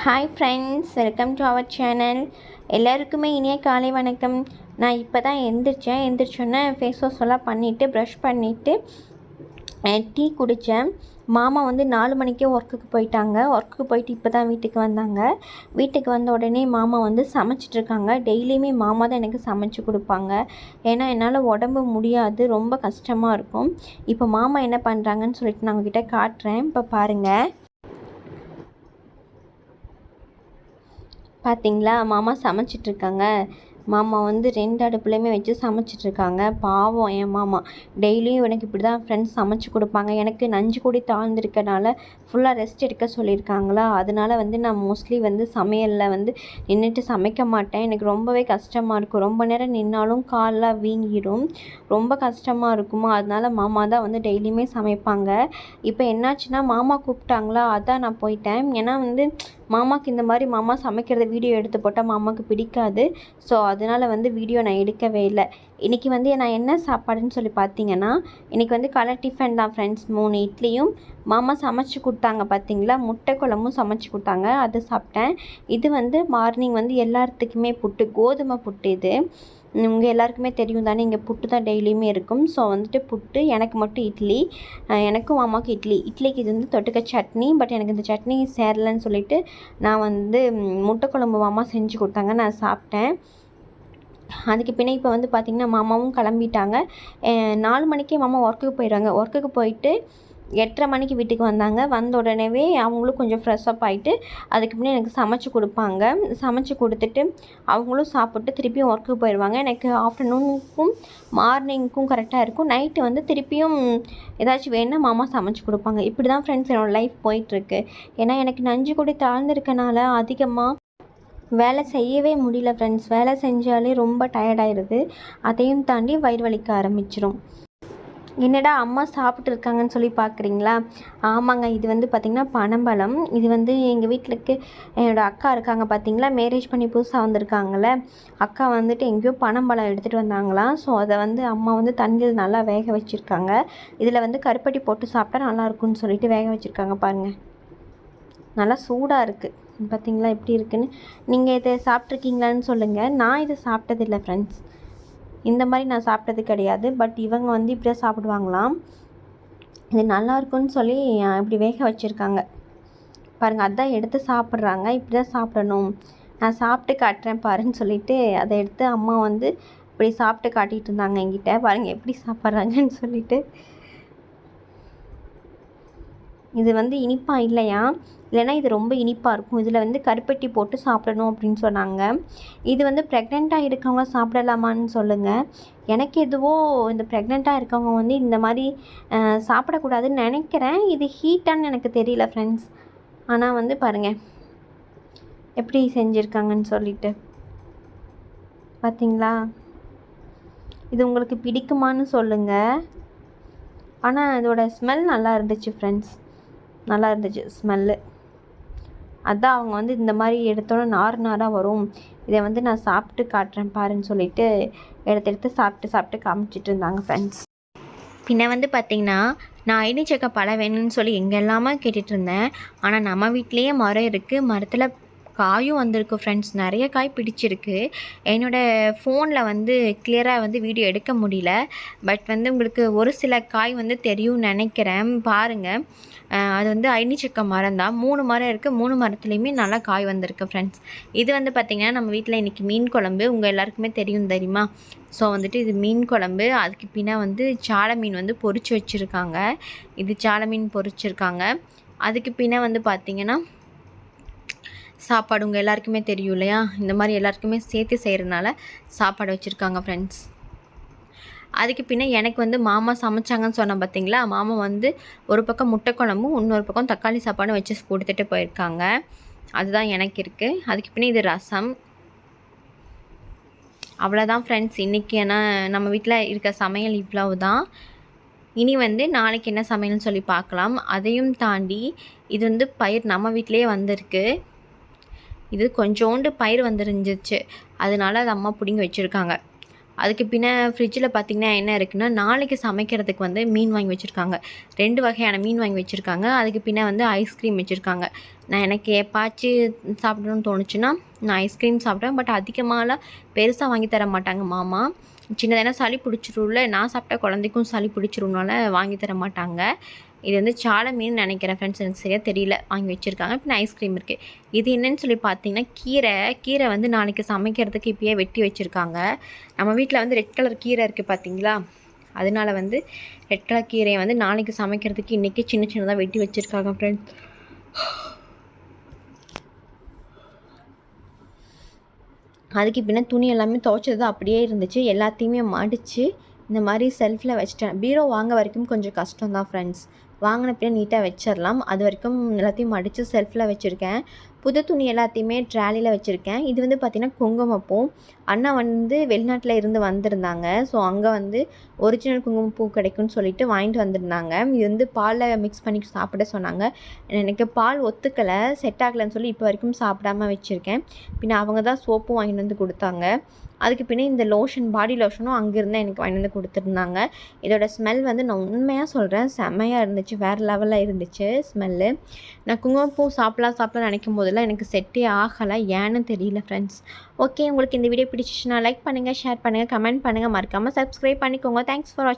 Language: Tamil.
Hi friends, welcome to our channel. எல்லாருக்குமே இனிய காலை வணக்கம். நான் இப்போ தான் எந்திரிச்சோன்னே ஃபேஸ் வாஷ் எல்லாம் பண்ணிவிட்டு ப்ரஷ் பண்ணிவிட்டு டீ குடித்தேன். மாமா வந்து 4 மணிக்கே ஒர்க்குக்கு போயிட்டாங்க. ஒர்க்குக்கு போயிட்டு இப்போ தான் வீட்டுக்கு வந்தாங்க. வீட்டுக்கு வந்த உடனே மாமா வந்து சமைச்சிட்ருக்காங்க. டெய்லியுமே மாமா தான் எனக்கு சமைச்சு கொடுப்பாங்க. ஏன்னா என்னால் உடம்பு முடியாது, ரொம்ப கஷ்டமாக இருக்கும். இப்போ மாமா என்ன பண்ணுறாங்கன்னு சொல்லிட்டு நான் உங்ககிட்ட காட்டுறேன். இப்போ பாருங்கள். பார்த்தீங்களா, மாமா சமைச்சிட்ருக்காங்க. மாமா வந்து 2 அடுப்புலையுமே வச்சு சமைச்சிட்ருக்காங்க. பாவம் என் மாமா. டெய்லியும் எனக்கு இப்படி தான் ஃப்ரெண்ட்ஸ் சமைச்சு கொடுப்பாங்க. எனக்கு நஞ்சு கூடி தாழ்ந்திருக்கனால ஃபுல்லாக ரெஸ்ட் எடுக்க சொல்லியிருக்காங்களா, அதனால வந்து நான் மோஸ்ட்லி வந்து சமையலில் வந்து நின்றுட்டு சமைக்க மாட்டேன். எனக்கு ரொம்பவே கஷ்டமாக இருக்கும். ரொம்ப நேரம் நின்னாலும் கால்லாம் வீங்கிடும். ரொம்ப கஷ்டமாக இருக்குமா, அதனால மாமா தான் வந்து டெய்லியுமே சமைப்பாங்க. இப்போ என்னாச்சுன்னா, மாமா கூப்பிட்டாங்களா, அதான் நான் போயிட்டேன். ஏன்னா வந்து மாமாவுக்கு இந்த மாதிரி மாமா சமைக்கிறத வீடியோ எடுத்து போட்டால் மாமாவுக்கு பிடிக்காது. ஸோ அதனால் வந்து வீடியோ நான் எடுக்கவே இல்லை. இன்றைக்கி வந்து நான் என்ன சாப்பாடுன்னு சொல்லி பார்த்தீங்கன்னா, இன்றைக்கி வந்து காலை டிஃபன் தான் ஃப்ரெண்ட்ஸ். 3 இட்லியும் மாமா சமைச்சு கொடுத்தாங்க. பார்த்தீங்களா, முட்டை குழம்பும் சமைச்சு கொடுத்தாங்க, அது சாப்பிட்டேன். இது வந்து மார்னிங் வந்து எல்லாத்துக்குமே புட்டு, கோதுமை புட்டு. இது உங்கள் எல்லாருக்குமே தெரியும் தானே, இங்கே புட்டு தான் டெய்லியுமே இருக்கும். ஸோ வந்துட்டு புட்டு, எனக்கு மட்டும் இட்லி, எனக்கும் மாமாவுக்கு இட்லிக்கு இது வந்து தொட்டுக்க சட்னி. பட் எனக்கு இந்த சட்னி சேரலன்னு சொல்லிட்டு நான் வந்து முட்டை குழம்பு மாமா செஞ்சு கொடுத்தாங்க, நான் சாப்பிட்டேன். அதுக்கு பின்னே இப்போ வந்து பார்த்திங்கன்னா மாமாவும் கிளம்பிட்டாங்க. 4 மணிக்கே மாமா ஒர்க்குக்கு போயிடுவாங்க. ஒர்க்குக்கு போயிட்டு 8:30 மணிக்கு வீட்டுக்கு வந்தாங்க. வந்த உடனேவே அவங்களும் கொஞ்சம் ஃப்ரெஷ்ஷப் ஆகிட்டு அதுக்கு முன்னே எனக்கு சமைச்சு கொடுப்பாங்க. சமைச்சு கொடுத்துட்டு அவங்களும் சாப்பிட்டு திருப்பியும் ஒர்க்குக்கு போயிடுவாங்க. எனக்கு ஆஃப்டர்நூனுக்கும் மார்னிங்க்கும் கரெக்டாக இருக்கும். நைட்டு வந்து திருப்பியும் ஏதாச்சும் வேணுன்னா மாமா சமைச்சு கொடுப்பாங்க. இப்படி தான் ஃப்ரெண்ட்ஸ் என்னோடய லைஃப் போயிட்டுருக்கு. ஏன்னா எனக்கு நஞ்சு கூடி தாழ்ந்திருக்கனால அதிகமாக வேலை செய்யவே முடியல ஃப்ரெண்ட்ஸ். வேலை செஞ்சாலே ரொம்ப டயர்டாயிடுது. அதையும் தாண்டி வயிறு வலிக்க ஆரம்பிச்சிடும். என்னடா அம்மா சாப்பிட்டு இருக்காங்கன்னு சொல்லி பார்க்குறீங்களா? ஆமாங்க, இது வந்து பார்த்திங்கன்னா பனம்பழம். இது வந்து எங்கள் வீட்டிலுக்கு என்னோடய அக்கா இருக்காங்க பார்த்தீங்களா, மேரேஜ் பண்ணி புதுசாக வந்திருக்காங்கள, அக்கா வந்துட்டு எங்கேயோ பனம்பழம் எடுத்துகிட்டு வந்தாங்களாம். ஸோ அதை வந்து அம்மா வந்து தண்ணியில் நல்லா வேக வச்சுருக்காங்க. இதில் வந்து கருப்பட்டி போட்டு சாப்பிட்டா நல்லாயிருக்குன்னு சொல்லிட்டு வேக வச்சுருக்காங்க பாருங்கள். நல்லா சூடாக இருக்குது. பார்த்தீங்களா எப்படி இருக்குன்னு. நீங்கள் இதை சாப்பிட்ருக்கீங்களான்னு சொல்லுங்கள். நான் இதை சாப்பிட்டதில்லை ஃப்ரெண்ட்ஸ். இந்த மாதிரி நான் சாப்பிட்டது கிடையாது. பட் இவங்க வந்து இப்படி தான் சாப்பிடுவாங்களாம். இது நல்லாயிருக்குன்னு சொல்லி இப்படி வேக வச்சுருக்காங்க பாருங்கள். அதான் எடுத்து சாப்பிட்றாங்க. இப்படி தான் சாப்பிடணும், நான் சாப்பிட்டு காட்டுறேன் பாருன்னு சொல்லிட்டு அதை எடுத்து அம்மா வந்து இப்படி சாப்பிட்டு காட்டிகிட்டு இருந்தாங்க என்கிட்ட. பாருங்கள் எப்படி சாப்பிட்றாங்கன்னு சொல்லிட்டு. இது வந்து இனிப்பாக இல்லையா, இல்லைனா இது ரொம்ப இனிப்பாக இருக்கும். இதில் வந்து கருப்பட்டி போட்டு சாப்பிடணும் அப்படின்னு சொன்னாங்க. இது வந்து ப்ரெக்னெண்ட்டாக இருக்கவங்க சாப்பிடலாமான்னு சொல்லுங்கள். எனக்கு எதுவோ இந்த ப்ரெக்னெண்ட்டாக இருக்கவங்க வந்து இந்த மாதிரி சாப்பிடக்கூடாதுன்னு நினைக்கிறேன். இது ஹீட்டான்னு எனக்கு தெரியல ஃப்ரெண்ட்ஸ். ஆனால் வந்து பாருங்கள் எப்படி செஞ்சுருக்காங்கன்னு சொல்லிட்டு. பார்த்தீங்களா, இது உங்களுக்கு பிடிக்குமான்னு சொல்லுங்கள். ஆனால் இதோட ஸ்மெல் நல்லா இருந்துச்சு ஃப்ரெண்ட்ஸ். நல்லா இருந்துச்சு ஸ்மெல்லு. அதான் அவங்க வந்து இந்த மாதிரி எடுத்தோன்னே நாராக வரும், இதை வந்து நான் சாப்பிட்டு காட்டுறேன் பாருன்னு சொல்லிட்டு எடுத்து சாப்பிட்டு காமிச்சிட்டு இருந்தாங்க ஃப்ரெண்ட்ஸ். பின்ன வந்து பார்த்திங்கன்னா, நான் ஐனிச்சக்க பழம் வேணும்னு சொல்லி எங்கெல்லாமா கேட்டுட்டு இருந்தேன். ஆனால் நம்ம வீட்லேயே மரம் இருக்குது. மரத்தில் காயும் வந்திருக்கு ஃப்ரெண்ட்ஸ். நிறைய காய் பிடிச்சிருக்கு. என்னோடய ஃபோனில் வந்து கிளியராக வந்து வீடியோ எடுக்க முடியல. பட் வந்து உங்களுக்கு ஒரு சில காய் வந்து தெரியும்னு நினைக்கிறேன். பாருங்கள், அது வந்து ஐனிச்சக்க மரம் தான். 3 மரம் இருக்குது. 3 மரத்துலேயுமே நல்லா காய் வந்திருக்கு ஃப்ரெண்ட்ஸ். இது வந்து பார்த்திங்கன்னா நம்ம வீட்டில் இன்றைக்கி மீன் குழம்பு. உங்கள் எல்லாருக்குமே தெரியுமா? ஸோ வந்துட்டு இது மீன் குழம்பு. அதுக்கு பின்னா வந்து சாலை மீன் வந்து பொரிச்சு வச்சுருக்காங்க. இது சாலை மீன் பொரிச்சிருக்காங்க. அதுக்கு பின்னா வந்து பார்த்திங்கன்னா சாப்பாடு. உங்கள் எல்லாருக்குமே தெரியும் இல்லையா, இந்த மாதிரி எல்லாருக்குமே சேர்த்து செய்கிறதுனால சாப்பாடு வச்சுருக்காங்க ஃப்ரெண்ட்ஸ். அதுக்கு பின்னே எனக்கு வந்து மாமா சமைச்சாங்கன்னு சொன்னேன் பார்த்தீங்களா, மாமா வந்து ஒரு பக்கம் முட்டை குழம்பும் இன்னொரு பக்கம் தக்காளி சாப்பாடும் வச்சு கொடுத்துட்டு போயிருக்காங்க. அதுதான் எனக்கு இருக்குது. அதுக்கு பின்னே இது ரசம். அவ்வளோதான் ஃப்ரெண்ட்ஸ். இன்றைக்கி ஏன்னா நம்ம வீட்டில் இருக்க சமையல் இவ்வளவு தான். இனி வந்து நாளைக்கு என்ன சமையல்னு சொல்லி பார்க்கலாம். அதையும் தாண்டி இது வந்து பயிர் நம்ம வீட்டிலையே வந்திருக்கு. இது கொஞ்சோண்டு பயிர் வந்துருந்துச்சு, அதனால அது அம்மா பிடுங்கி வச்சுருக்காங்க. அதுக்கு பின்ன ஃப்ரிட்ஜில் பார்த்திங்கன்னா என்ன இருக்குன்னா, நாளைக்கு சமைக்கிறதுக்கு வந்து மீன் வாங்கி வச்சுருக்காங்க. 2 வகையான மீன் வாங்கி வச்சுருக்காங்க. அதுக்கு பின்ன வந்து ஐஸ்கிரீம் வச்சுருக்காங்க. நான் எனக்கு எப்பாச்சு சாப்பிடணும்னு தோணுச்சுன்னா நான் ஐஸ்கிரீம் சாப்பிடுவேன். பட் அதிகமாகலாம் பெருசாக வாங்கி தர மாட்டாங்க மாமா. சின்னதான சளி பிடிச்சிரும்ல, நான் சாப்பிட்டா குழந்தைக்கும் சளி பிடிச்சிரும்னால வாங்கி தர மாட்டாங்க. இது வந்து சால மீன் நினைக்கிறேன் ஃப்ரெண்ட்ஸ், எனக்கு சரியாக தெரியல. வாங்கி வச்சுருக்காங்க. பின்ன ஐஸ்கிரீம் இருக்குது. இது என்னன்னு சொல்லி பார்த்தீங்கன்னா கீரை வந்து நாளைக்கு சமைக்கிறதுக்கு இப்பயே வெட்டி வச்சுருக்காங்க. நம்ம வீட்டில் வந்து ரெட் கலர் கீரை இருக்குது பார்த்தீங்களா, அதனால வந்து ரெட் கலர் கீரையை வந்து நாளைக்கு சமைக்கிறதுக்கு இன்றைக்கி சின்ன சின்னதாக வெட்டி வச்சுருக்காங்க ஃப்ரெண்ட்ஸ். அதுக்கு பின்ன துணி எல்லாமே துவைச்சது அப்படியே இருந்துச்சு. எல்லாத்தையுமே மடித்து இந்த மாதிரி செல்ஃபில் வச்சுட்டேன். பீரோ வாங்க வரைக்கும் கொஞ்சம் கஷ்டம் தான் ஃப்ரெண்ட்ஸ். வாங்கின பின்ன நீட்டாக வச்சிடலாம். அது வரைக்கும் எல்லாத்தையும் மடித்து செல்ஃபில் வச்சுருக்கேன். புது துணி எல்லாத்தையுமே ட்ராலியில் வச்சுருக்கேன். இது வந்து பார்த்திங்கன்னா குங்குமப்பூ. அண்ணா வந்து வெளிநாட்டில் இருந்து வந்திருந்தாங்க. ஸோ அங்கே வந்து ஒரிஜினல் குங்குமப்பூ கிடைக்கும்னு சொல்லிட்டு வாங்கிட்டு வந்திருந்தாங்க. இது வந்து பாலில் மிக்ஸ் பண்ணி சாப்பிட சொன்னாங்க. எனக்கு பால் ஒத்துக்கலை, செட் ஆகலைன்னு சொல்லி இப்போ வரைக்கும் சாப்பிடாம வச்சுருக்கேன். பின்ன அவங்க தான் சோப்பும் வாங்கிட்டு வந்து கொடுத்தாங்க. அதுக்கு பின்னே இந்த லோஷன், பாடி லோஷனும் அங்கேருந்து எனக்கு வாங்கிட்டு வந்து கொடுத்துருந்தாங்க. இதோட ஸ்மெல் வந்து நான் உண்மையாக சொல்கிறேன், செம்மையாக இருந்துச்சு. வேறு லெவலில் இருந்துச்சு ஸ்மெல்லு. நான் குங்குமப்பூ சாப்பிடலாம் நினைக்கும் போதெல்லாம் எனக்கு செட்டே ஆகலை, ஏன்னு தெரியல ஃப்ரெண்ட்ஸ். ஓகே, உங்களுக்கு இந்த வீடியோ பிடிச்சிச்சுன்னா லைக் பண்ணுங்கள், ஷேர் பண்ணுங்கள், கமெண்ட் பண்ணுங்கள், மறக்காமல் சப்ஸ்கிரைப் பண்ணிக்கோங்க. தேங்க்ஸ் ஃபார் வாட்சிங்.